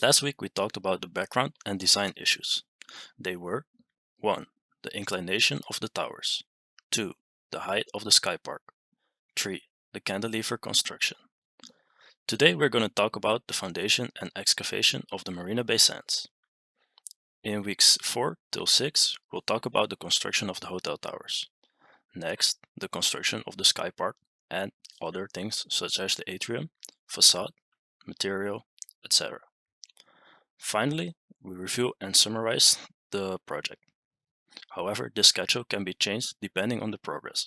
Last week we talked about the background and design issues. They were 1. The inclination of the towers, 2. The height of the sky park, 3. The cantilever construction. Today we're going to talk about the foundation and excavation of the Marina Bay Sands. In weeks 4 till 6 we'll talk about the construction of the hotel towers. Next, the construction of the sky park and other things such as the atrium, facade, material, etc. Finally, we review and summarize the project. However, this schedule can be changed depending on the progress.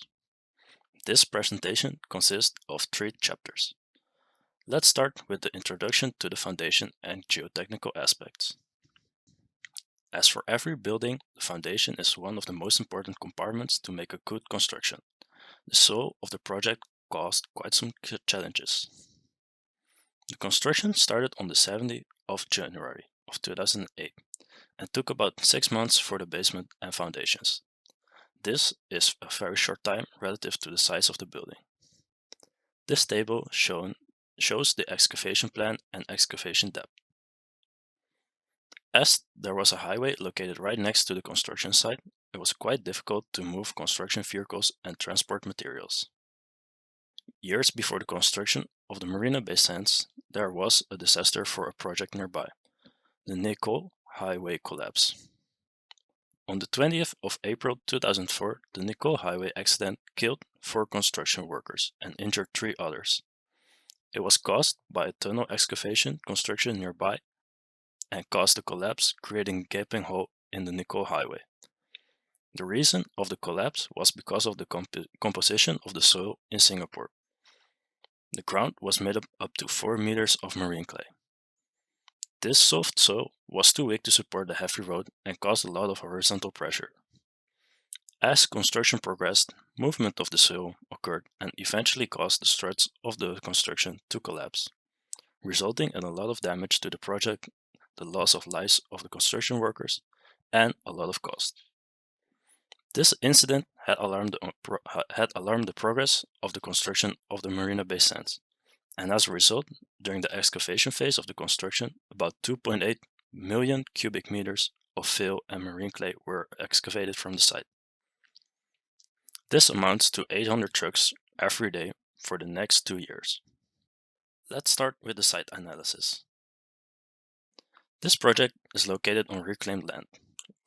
This presentation consists of 3 chapters. Let's start with the introduction to the foundation and geotechnical aspects. As for every building, the foundation is one of the most important compartments to make a good construction. The soil of the project caused quite some challenges. The construction started on the 17th of January of 2008 and took about 6 months for the basement and foundations. This is a very short time relative to the size of the building. This table shows the excavation plan and excavation depth. As there was a highway located right next to the construction site, it was quite difficult to move construction vehicles and transport materials. Years before the construction of the Marina Bay Sands, there was a disaster for a project nearby, the Nicole Highway collapse. On the 20th of April 2004, the Nicole Highway accident killed 4 construction workers and injured 3 others. It was caused by a tunnel excavation construction nearby and caused the collapse, creating a gaping hole in the Nicole Highway. The reason of the collapse was because of the composition of the soil in Singapore. The ground was made up to 4 meters of marine clay. This soft soil was too weak to support the heavy road and caused a lot of horizontal pressure. As construction progressed, movement of the soil occurred and eventually caused the struts of the construction to collapse, resulting in a lot of damage to the project, the loss of lives of the construction workers, and a lot of cost. This incident had alarmed the progress of the construction of the Marina Bay Sands, and as a result, during the excavation phase of the construction, about 2.8 million cubic meters of fill and marine clay were excavated from the site. This amounts to 800 trucks every day for the next 2 years. Let's start with the site analysis. This project is located on reclaimed land,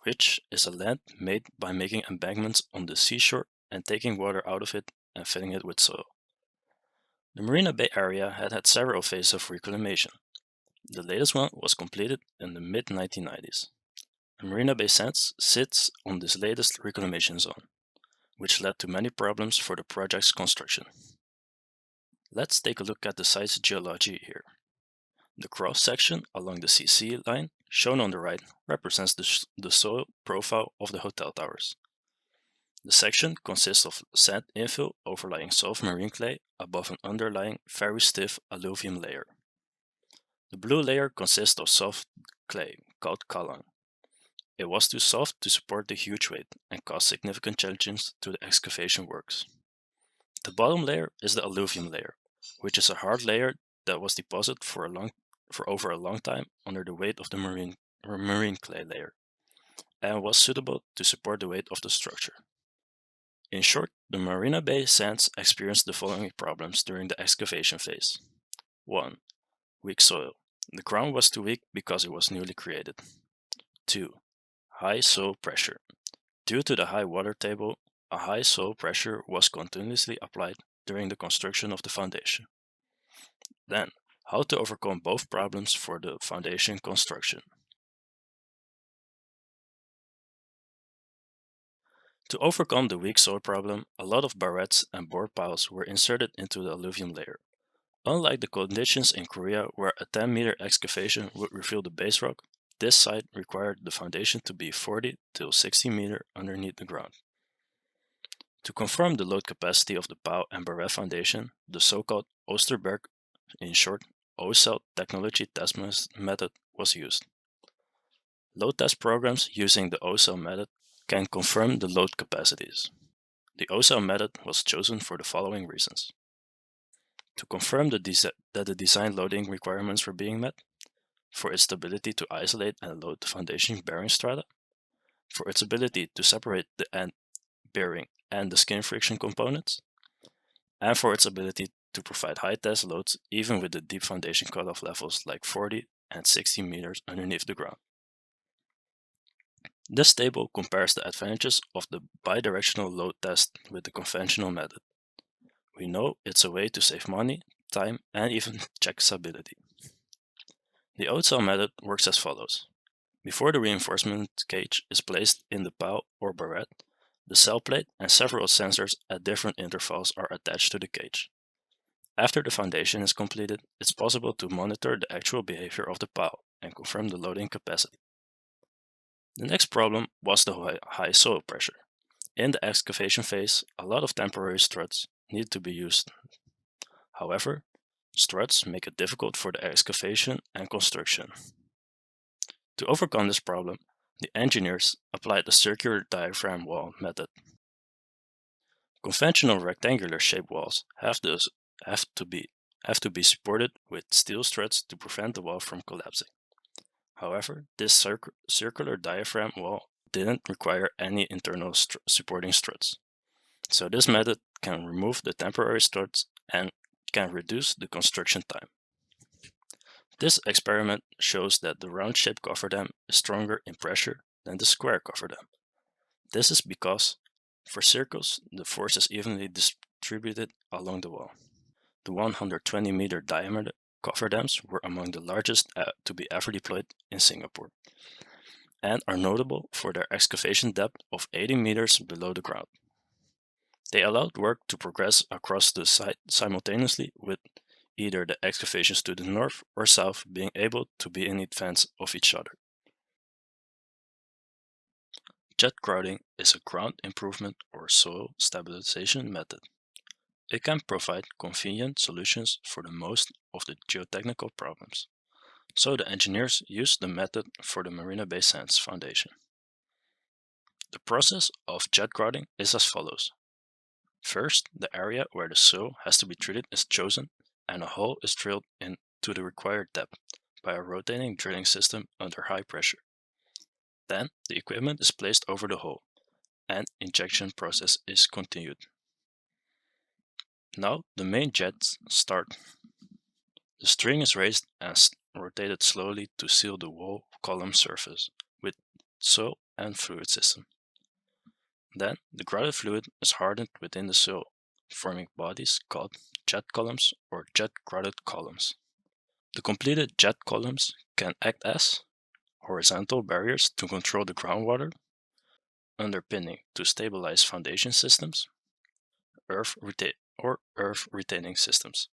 which is a land made by making embankments on the seashore and taking water out of it and filling it with soil. The Marina Bay area had several phases of reclamation. The latest one was completed in the mid-1990s. The Marina Bay Sands sits on this latest reclamation zone, which led to many problems for the project's construction. Let's take a look at the site's geology here. The cross-section along the CC line, shown on the right, represents the soil profile of the hotel towers. The section consists of sand infill overlying soft marine clay above an underlying very stiff alluvium layer. The blue layer consists of soft clay called kalang. It was too soft to support the huge weight and caused significant challenges to the excavation works. The bottom layer is the alluvium layer, which is a hard layer that was deposited for over a long time under the weight of the marine clay layer and was suitable to support the weight of the structure. In short, the Marina Bay Sands experienced the following problems during the excavation phase. 1. Weak soil. The ground was too weak because it was newly created. 2. High soil pressure. Due to the high water table, a high soil pressure was continuously applied during the construction of the foundation. Then, how to overcome both problems for the foundation construction. To overcome the weak soil problem, a lot of barrettes and board piles were inserted into the alluvium layer. Unlike the conditions in Korea where a 10-meter excavation would reveal the base rock, this site required the foundation to be 40 to 60 meters underneath the ground. To confirm the load capacity of the pile and barrette foundation, the so-called Oosterberg, in short, O-cell technology test method was used. Load test programs using the O-cell method can confirm the load capacities. The O-cell method was chosen for the following reasons. To confirm that the design loading requirements were being met, for its ability to isolate and load the foundation bearing strata, for its ability to separate the end bearing and the skin friction components, and for its ability to provide high test loads even with the deep foundation cutoff levels like 40 and 60 meters underneath the ground. This table compares the advantages of the bidirectional load test with the conventional method. We know it's a way to save money, time, and even check stability. The oat-cell method works as follows. Before the reinforcement cage is placed in the pile or barrette, the cell plate and several sensors at different intervals are attached to the cage. After the foundation is completed, it's possible to monitor the actual behavior of the pile and confirm the loading capacity. The next problem was the high soil pressure. In the excavation phase, a lot of temporary struts need to be used. However, struts make it difficult for the excavation and construction. To overcome this problem, the engineers applied the circular diaphragm wall method. Conventional rectangular shaped walls have to be supported with steel struts to prevent the wall from collapsing. However, this circular diaphragm wall didn't require any internal supporting struts. So this method can remove the temporary struts and can reduce the construction time. This experiment shows that the round-shaped cofferdam is stronger in pressure than the square cofferdam. This is because, for circles, the force is evenly distributed along the wall. The 120-meter diameter cofferdams were among the largest to be ever deployed in Singapore, and are notable for their excavation depth of 80 meters below the ground. They allowed work to progress across the site simultaneously, with either the excavations to the north or south being able to be in advance of each other. Jet grouting is a ground improvement or soil stabilization method. It can provide convenient solutions for the most of the geotechnical problems. So the engineers used the method for the Marina Bay Sands Foundation. The process of jet grouting is as follows. First, the area where the soil has to be treated is chosen and a hole is drilled into the required depth by a rotating drilling system under high pressure. Then, the equipment is placed over the hole and injection process is continued. Now, the main jets start. The string is raised and rotated slowly to seal the wall column surface with soil and fluid system. Then, the grouted fluid is hardened within the soil, forming bodies called jet columns or jet grouted columns. The completed jet columns can act as horizontal barriers to control the groundwater, underpinning to stabilize foundation systems, earth retaining systems.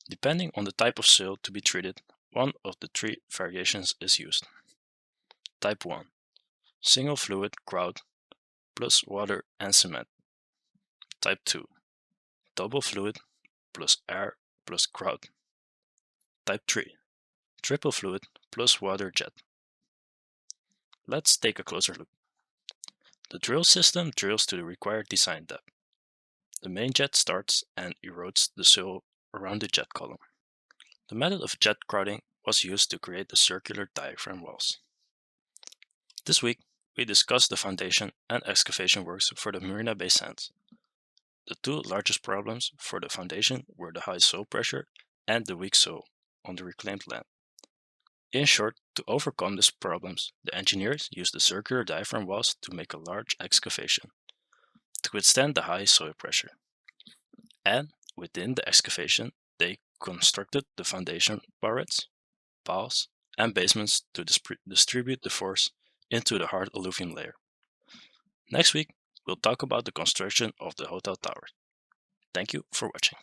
Depending on the type of soil to be treated, one of the three variations is used. Type 1. Single fluid grout plus water and cement. Type 2. Double fluid plus air plus grout. Type 3. Triple fluid plus water jet. Let's take a closer look. The drill system drills to the required design depth. The main jet starts and erodes the soil around the jet column. The method of jet grouting was used to create the circular diaphragm walls. This week, we discussed the foundation and excavation works for the Marina Bay Sands. The two largest problems for the foundation were the high soil pressure and the weak soil on the reclaimed land. In short, to overcome these problems, the engineers used the circular diaphragm walls to make a large excavation to withstand the high soil pressure. And within the excavation, they constructed the foundation barrettes, piles, and basements to distribute the force into the hard alluvium layer. Next week, we'll talk about the construction of the hotel tower. Thank you for watching.